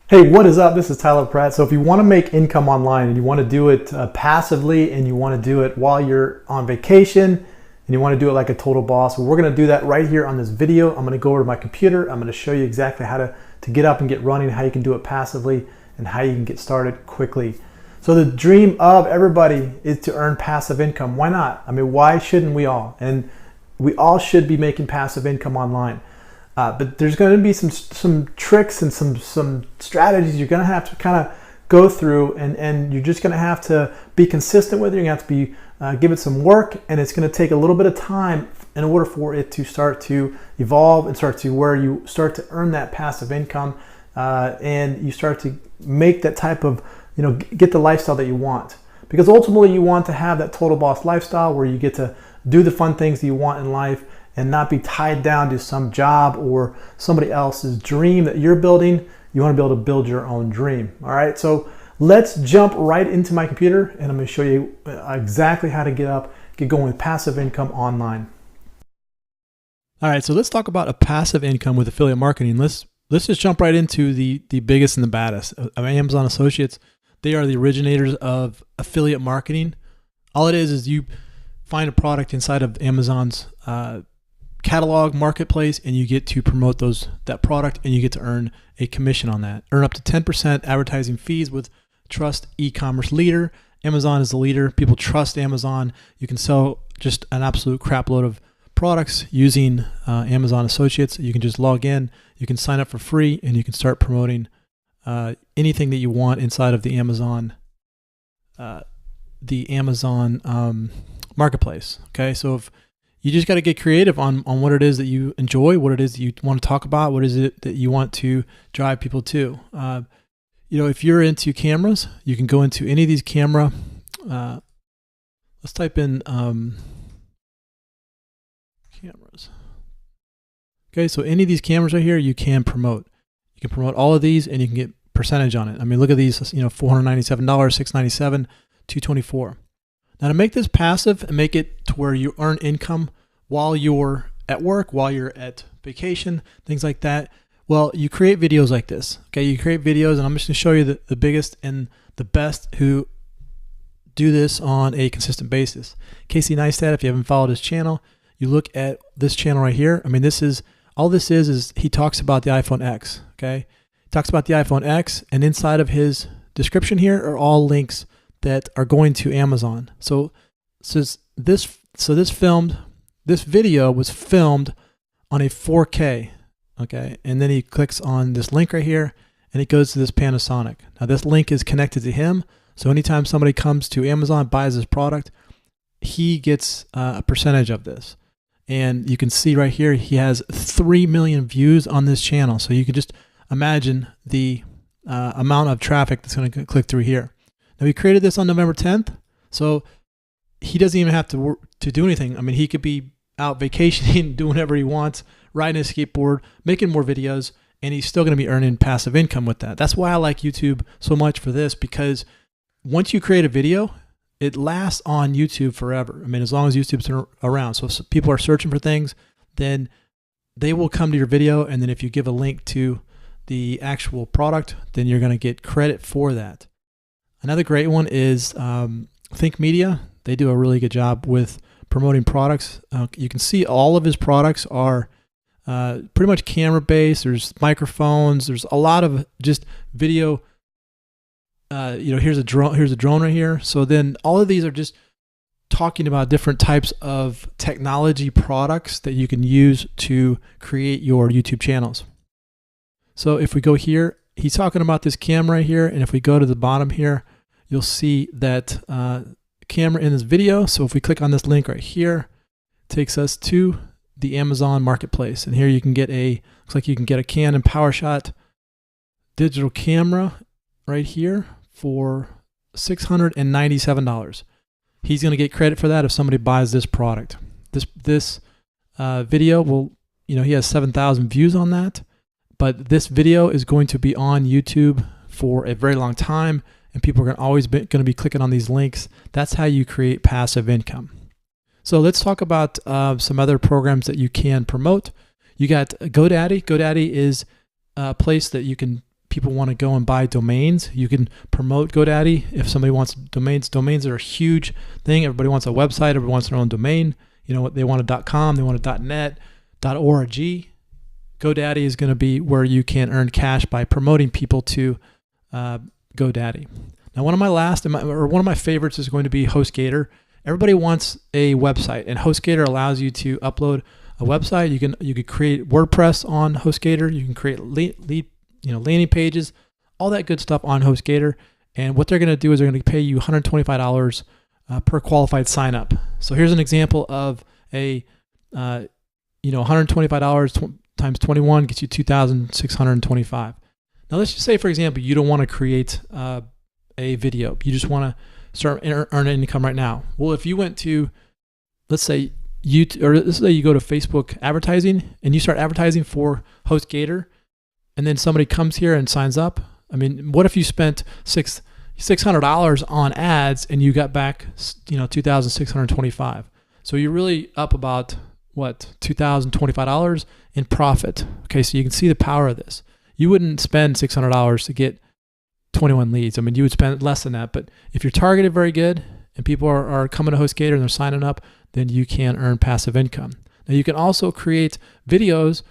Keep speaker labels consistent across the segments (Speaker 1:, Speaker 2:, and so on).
Speaker 1: Hey, what is up? This is Tyler Pratt. So if you want to make income online and you want to do it passively and you want to do it while you're on vacation and you want to do it like a total boss, well, we're going to do that right here on this video. I'm going to go over to my computer. I'm going to show you exactly how to get up and get running, how you can do it passively, and how you can get started quickly. So the dream of everybody is to earn passive income. Why not? I mean, why shouldn't we all? And we all should be making passive income online. But there's going to be some tricks and some strategies you're going to have to kind of go through, and you're just going to have to be consistent with it. You're going to have to be give it some work, and it's going to take a little bit of time in order for it to start to evolve and start to where you start to earn that passive income, and you start to make that type of, get the lifestyle that you want. Because ultimately you want to have that total boss lifestyle where you get to do the fun things that you want in life and not be tied down to some job or somebody else's dream that you're building. You want to be able to build your own dream. All right, so let's jump right into my computer and I'm going to show you exactly how to get going with passive income online.
Speaker 2: All right, so let's talk about a passive income with affiliate marketing. Let's just jump right into the biggest and the baddest of Amazon Associates. They are the originators of affiliate marketing. All it is you find a product inside of Amazon's catalog marketplace, and you get to promote that product, and you get to earn a commission on that. Earn up to 10% advertising fees with Trust E-commerce leader. Amazon is the leader. People trust Amazon. You can sell just an absolute crap load of products using Amazon Associates. You can just log in, you can sign up for free, and you can start promoting anything that you want inside of the Amazon marketplace. Okay, so if you just got to get creative on what it is that you enjoy, what it is that you want to talk about, what is it that you want to drive people to. If you're into cameras, you can go into any of these camera. Let's type in cameras. Okay, so any of these cameras right here, you can promote. You can promote all of these, and you can get percentage on it. I mean, look at these. $497, $697, $224. Now, to make this passive and make it to where you earn income while you're at work, while you're at vacation, things like that, well, you create videos like this. Okay, you create videos, and I'm just going to show you the biggest and the best who do this on a consistent basis. Casey Neistat, if you haven't followed his channel, you look at this channel right here. I mean, all this is he talks about the iPhone X. Okay, he talks about the iPhone X, and inside of his description here are all links that are going to Amazon. So this video was filmed on a 4K, okay? And then he clicks on this link right here, and it goes to this Panasonic. Now this link is connected to him, so anytime somebody comes to Amazon, buys this product, he gets a percentage of this. And you can see right here, he has 3 million views on this channel. So you can just imagine the amount of traffic that's going to click through here. Now, he created this on November 10th, so he doesn't even have to do anything. I mean, he could be out vacationing, doing whatever he wants, riding his skateboard, making more videos, and he's still going to be earning passive income with that. That's why I like YouTube so much for this, because once you create a video, it lasts on YouTube forever. I mean, as long as YouTube's around. So if people are searching for things, then they will come to your video, and then if you give a link to the actual product, then you're going to get credit for that. Another great one is Think Media. They do a really good job with promoting products. You can see all of his products are pretty much camera based. There's microphones. There's a lot of just video. Here's a drone right here. So then all of these are just talking about different types of technology products that you can use to create your YouTube channels. So if we go here, he's talking about this camera right here, and if we go to the bottom here, you'll see that camera in this video. So if we click on this link right here, it takes us to the Amazon Marketplace, and here you can get looks like you can get a Canon PowerShot digital camera right here for $697. He's going to get credit for that if somebody buys this product. This video will, he has 7,000 views on that. But this video is going to be on YouTube for a very long time, and people are always going to be clicking on these links. That's how you create passive income. So let's talk about some other programs that you can promote. You got GoDaddy. GoDaddy is a place that you can people want to go and buy domains, you can promote GoDaddy. If somebody wants domains are a huge thing. Everybody wants a website. Everybody wants their own domain. You know what? They want a .com, they want a .net, .org. GoDaddy is going to be where you can earn cash by promoting people to GoDaddy. Now, one of my favorites is going to be HostGator. Everybody wants a website, and HostGator allows you to upload a website. You can create WordPress on HostGator. You can create landing pages, all that good stuff on HostGator. And what they're going to do is they're going to pay you $125 per qualified sign up. So here's an example of a $125 times 21 gets you $2,625. Now let's just say, for example, you don't want to create a video. You just want to start earn income right now. Well, if you went to, let's say you go to Facebook advertising and you start advertising for HostGator, and then somebody comes here and signs up. I mean, what if you spent $600 on ads and you got back, $2,625? So you're really up about $2,025 in profit. Okay, so you can see the power of this. You wouldn't spend $600 to get 21 leads. I mean, you would spend less than that. But if you're targeted very good and people are coming to HostGator and they're signing up, then you can earn passive income. Now, you can also create videos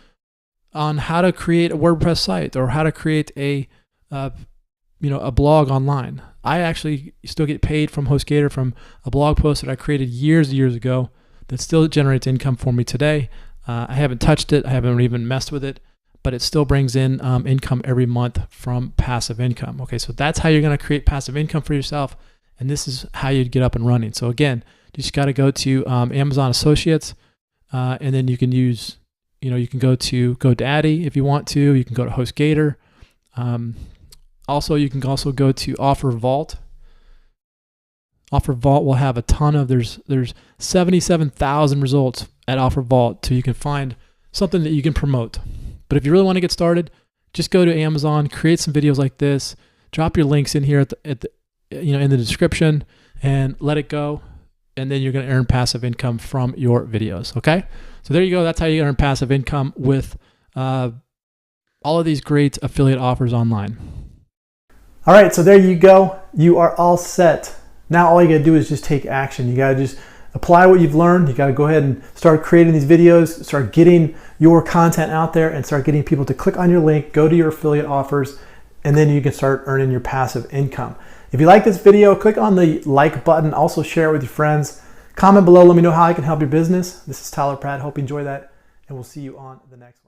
Speaker 2: on how to create a WordPress site or how to create a blog online. I actually still get paid from HostGator from a blog post that I created years ago that still generates income for me today. I haven't touched it. I haven't even messed with it, but it still brings in income every month from passive income. Okay, so that's how you're going to create passive income for yourself, and this is how you'd get up and running. So again, you just got to go to Amazon Associates, and then you can use, you can go to GoDaddy if you want to. You can go to HostGator. Also, you can also go to OfferVault. OfferVault will have a ton of, there's 77,000 results at OfferVault, so you can find something that you can promote. But if you really want to get started, just go to Amazon, create some videos like this, drop your links in here in the description, and let it go. And then you're going to earn passive income from your videos. Okay, so there you go. That's how you earn passive income with all of these great affiliate offers online.
Speaker 1: All right, so there you go. You are all set. Now all you gotta do is just take action. You gotta just apply what you've learned. You gotta go ahead and start creating these videos, start getting your content out there, and start getting people to click on your link, go to your affiliate offers, and then you can start earning your passive income. If you like this video, click on the like button. Also share it with your friends. Comment below, let me know how I can help your business. This is Tyler Pratt. Hope you enjoy that, and we'll see you on the next one.